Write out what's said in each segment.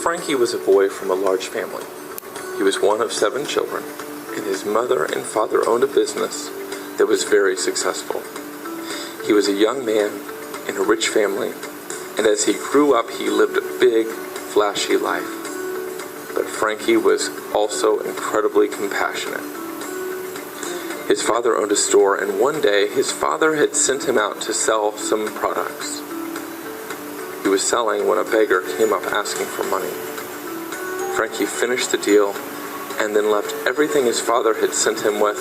Frankie was a boy from a large family. He was one of 7 children, and his mother and father owned a business that was very successful. He was a young man in a rich family, and as he grew up, he lived a big, flashy life. But Frankie was also incredibly compassionate. His father owned a store, and one day his father had sent him out to sell some products. He was selling when a beggar came up asking for money. Frankie finished the deal and then left everything his father had sent him with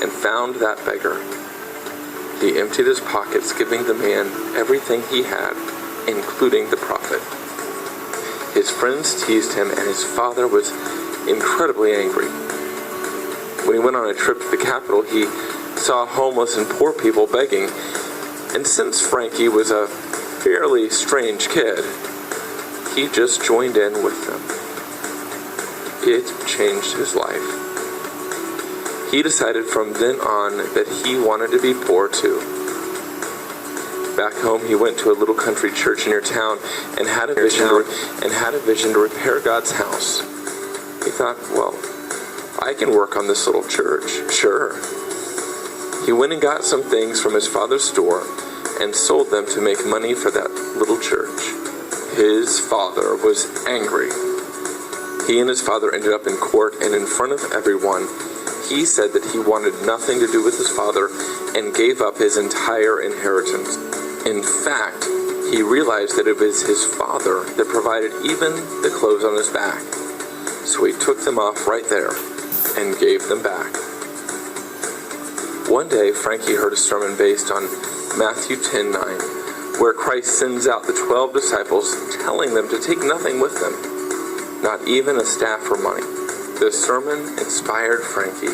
and found that beggar. He emptied his pockets, giving the man everything he had, including the profit. His friends teased him, and his father was incredibly angry. When he went on a trip to the capital, he saw homeless and poor people begging, and since Frankie was a fairly strange kid, he just joined in with them. It changed his life. He decided from then on that he wanted to be poor too. Back home, he went to a little country church near town and had a vision to repair God's house. He thought, well, I can work on this little church, sure. He went and got some things from his father's store and sold them to make money for that little church. His father was angry. He and his father ended up in court, and in front of everyone, he said that he wanted nothing to do with his father and gave up his entire inheritance. In fact, he realized that it was his father that provided even the clothes on his back. So he took them off right there and gave them back. One day, Frankie heard a sermon based on Matthew 10:9, where Christ sends out the 12 disciples, telling them to take nothing with them, not even a staff or money. The sermon inspired Frankie,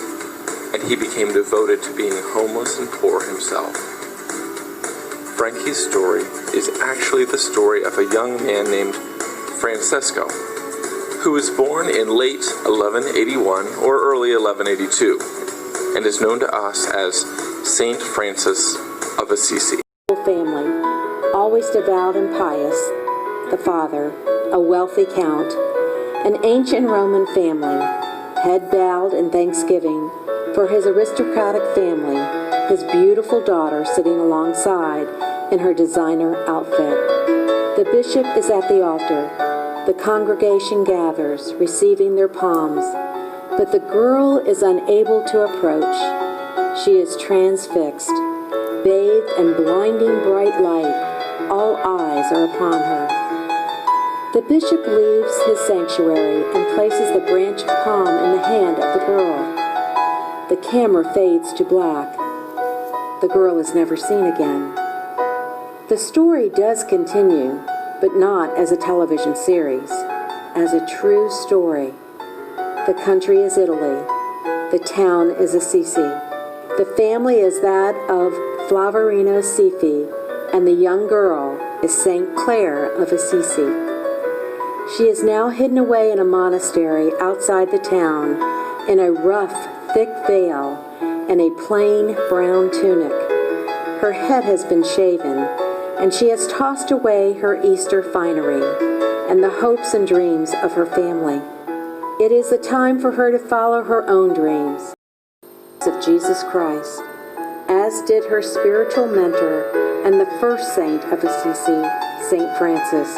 and he became devoted to being homeless and poor himself. Frankie's story is actually the story of a young man named Francesco, who was born in late 1181 or early 1182, and is known to us as Saint Francis of Assisi. Family, always devout and pious, the father, a wealthy count, an ancient Roman family, head bowed in thanksgiving for his aristocratic family, his beautiful daughter sitting alongside in her designer outfit. The bishop is at the altar. The congregation gathers, receiving their palms, but the girl is unable to approach. She is transfixed, bathed in blinding bright light. All eyes are upon her. The bishop leaves his sanctuary and places the branch of palm in the hand of the girl. The camera fades to black. The girl is never seen again. The story does continue, but not as a television series, as a true story. The country is Italy. The town is Assisi. The family is that of Flavorino Sifi, and the young girl is St. Clare of Assisi. She is now hidden away in a monastery outside the town in a rough, thick veil and a plain brown tunic. Her head has been shaven, and she has tossed away her Easter finery and the hopes and dreams of her family. It is the time for her to follow her own dreams of Jesus Christ, as did her spiritual mentor and the first saint of Assisi, St. Francis.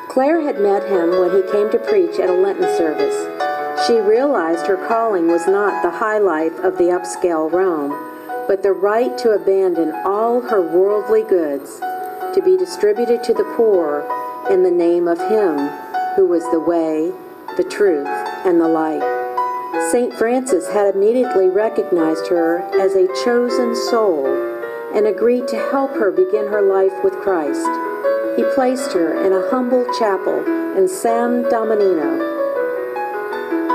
Clare had met him when he came to preach at a Lenten service. She realized her calling was not the high life of the upscale Rome, but the right to abandon all her worldly goods, to be distributed to the poor in the name of Him who was the way, the truth, and the light. St. Francis had immediately recognized her as a chosen soul and agreed to help her begin her life with Christ. He placed her in a humble chapel in San Dominino.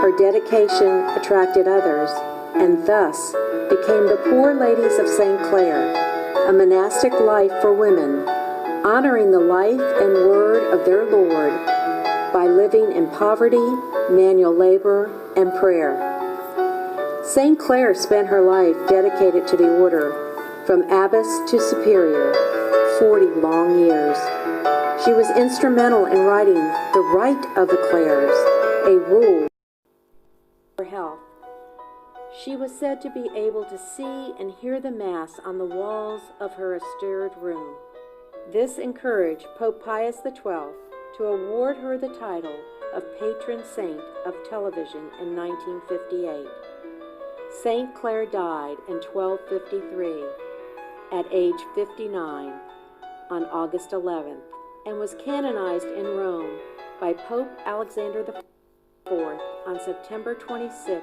Her dedication attracted others, and thus became the Poor Ladies of St. Clare, a monastic life for women, honoring the life and word of their Lord by living in poverty, manual labor, and prayer. St. Clare spent her life dedicated to the order, from abbess to superior, 40 long years. She was instrumental in writing The Right of the Clares, a rule for health. She was said to be able to see and hear the Mass on the walls of her austere room. This encouraged Pope Pius XII to award her the title of Patron Saint of Television in 1958. Saint Clare died in 1253 at age 59 on August 11th and was canonized in Rome by Pope Alexander IV on September 26,